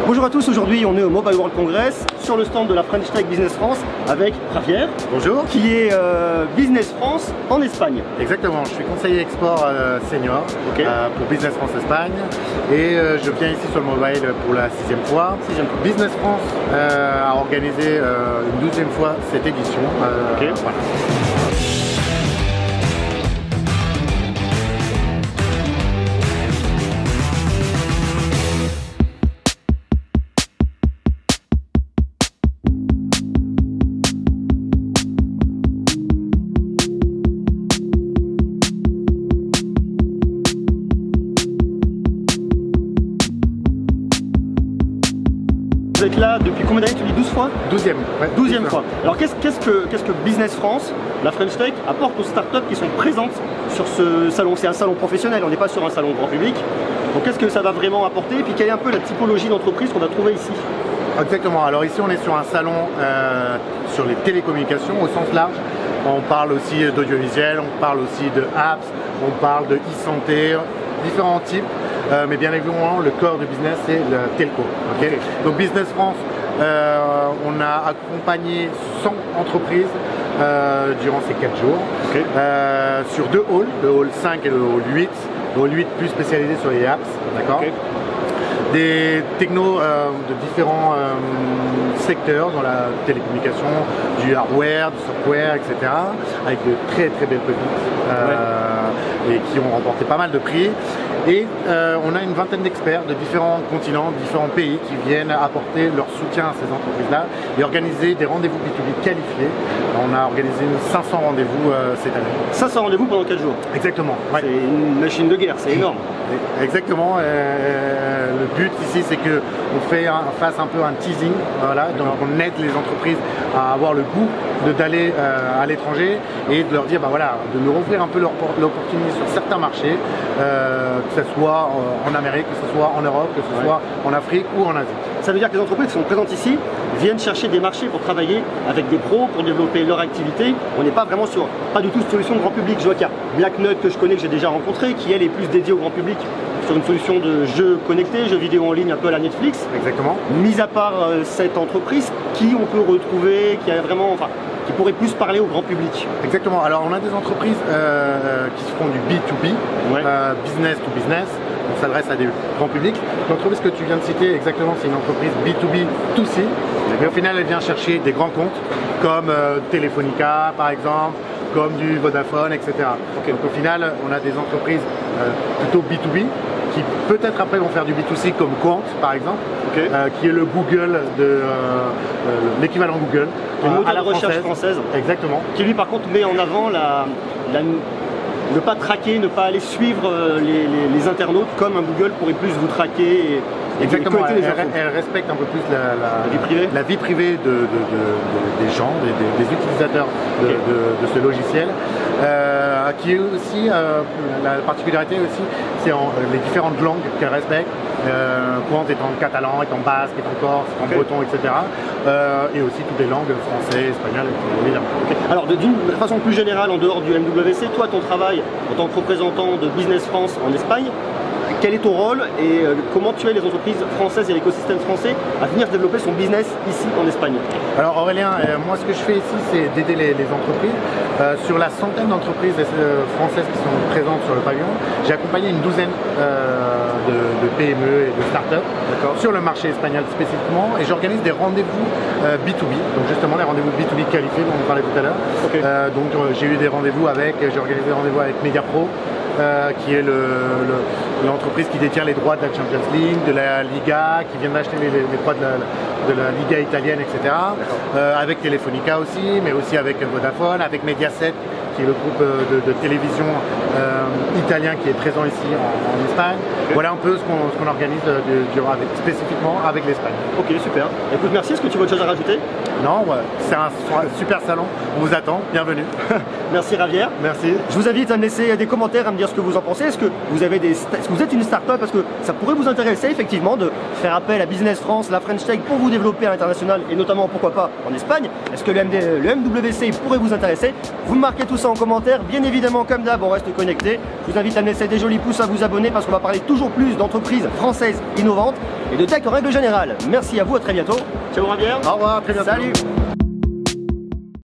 Bonjour à tous, aujourd'hui on est au Mobile World Congress sur le stand de la French Tech Business France avec Javier. Bonjour. Qui est Business France en Espagne. Exactement, je suis conseiller export senior pour Business France Espagne et je viens ici sur le mobile pour la 6e fois. Business France a organisé une 12e fois cette édition. Voilà. Vous êtes là depuis combien d'années? Tu dis 12 fois? 12e. Ouais, 12e fois. Alors qu'est-ce que Business France, la French Tech, apporte aux startups qui sont présentes sur ce salon? C'est un salon professionnel, on n'est pas sur un salon grand public. Donc qu'est-ce que ça va vraiment apporter? Et puis quelle est un peu la typologie d'entreprise qu'on va trouver ici? Exactement. Alors ici on est sur un salon sur les télécommunications au sens large. On parle aussi d'audiovisuel, on parle aussi de apps, on parle de e-santé, différents types. Mais bien évidemment, le corps du business, c'est le telco. Donc Business France, on a accompagné 100 entreprises durant ces 4 jours sur 2 halls, le hall 5 et le hall 8. Le hall 8 plus spécialisé sur les apps, d'accord. Des technos de différents secteurs dans la télécommunication, du hardware, du software, etc. Avec de très très belles pépites et qui ont remporté pas mal de prix. Et on a une vingtaine d'experts de différents continents, différents pays qui viennent apporter leur soutien à ces entreprises-là et organiser des rendez-vous B2B qualifiés. On a organisé 500 rendez-vous cette année. 500 rendez-vous pendant 4 jours? Exactement. Ouais. C'est une machine de guerre, c'est énorme. Exactement. Le but ici, c'est qu'on fasse un peu un teasing, voilà, donc on aide les entreprises à avoir le goût d'aller à l'étranger et de leur dire, bah voilà, de leur offrir un peu l'opportunité sur certains marchés, que ce soit en Amérique, que ce soit en Europe, que ce soit en Afrique ou en Asie. Ça veut dire que les entreprises qui sont présentes ici viennent chercher des marchés pour travailler avec des pros, pour développer leur activité. On n'est pas vraiment sur, pas du tout une solution de grand public. Je vois qu'il y a Blacknut que je connais, que j'ai déjà rencontré, qui elle est plus dédiée au grand public sur une solution de jeux connectés, jeux vidéo en ligne un peu à la Netflix. Exactement. Mis à part cette entreprise, qui on peut retrouver, qui a vraiment, enfin, qui pourrait plus parler au grand public? Exactement. Alors on a des entreprises qui font du B2B, business to business. On s'adresse à des grands publics. L'entreprise que tu viens de citer, exactement, c'est une entreprise B2B2C. Mais au final, elle vient chercher des grands comptes comme Telefonica par exemple, comme du Vodafone, etc. Donc au final, on a des entreprises plutôt B2B qui peut-être après vont faire du B2C comme Quant par exemple, qui est le Google de l'équivalent Google. Une moteur de recherche française. Exactement. Qui lui par contre met en avant ne pas traquer, ne pas aller suivre les internautes comme un Google pourrait plus vous traquer et exactement, elle respecte un peu plus la vie privée des gens, des utilisateurs de ce logiciel. Qui est aussi, la particularité aussi, c'est les différentes langues qu'elle respecte. Quant est en catalan, est en basque, est en corse, est en breton, etc. Et aussi toutes les langues français, espagnol, évidemment. Alors d'une façon plus générale, en dehors du MWC, toi ton travail en tant que représentant de Business France en Espagne, quel est ton rôle et comment tu aides les entreprises françaises et l'écosystème français à venir développer son business ici en Espagne? Alors Aurélien, moi ce que je fais ici c'est d'aider les entreprises. Sur la centaine d'entreprises françaises qui sont présentes sur le pavillon, j'ai accompagné une douzaine de PME et de start-up sur le marché espagnol spécifiquement et j'organise des rendez-vous B2B, donc justement les rendez-vous B2B qualifiés dont on parlait tout à l'heure. Donc j'ai eu des rendez-vous j'ai organisé des rendez-vous avec Mediapro, qui est l'entreprise qui détient les droits de la Champions League, de la Liga, qui vient d'acheter les droits de la Liga italienne, etc. Avec Telefonica aussi, mais aussi avec Vodafone, avec Mediaset, qui est le groupe de télévision italien qui est présent ici en Espagne. Voilà un peu ce qu'on organise spécifiquement avec l'Espagne. Ok, super. Écoute, merci. Est-ce que tu veux autre chose à rajouter? Non, c'est un super salon. On vous attend. Bienvenue. Merci Javier. Merci. Je vous invite à me laisser des commentaires, à me dire ce que vous en pensez. Est-ce que vous avez est-ce que vous êtes une start-up? Parce que ça pourrait vous intéresser effectivement de faire appel à Business France, la French Tech pour vous développer à l'international et notamment pourquoi pas en Espagne. Est-ce que le MWC pourrait vous intéresser? Vous me marquez tout ça ça en commentaire. Bien évidemment, comme d'hab, on reste connecté. Je vous invite à me laisser des jolis pouces, à vous abonner parce qu'on va parler toujours plus d'entreprises françaises innovantes et de tech en règle générale. Merci à vous, à très bientôt. Ciao Javier. Au revoir, à très bientôt. Salut.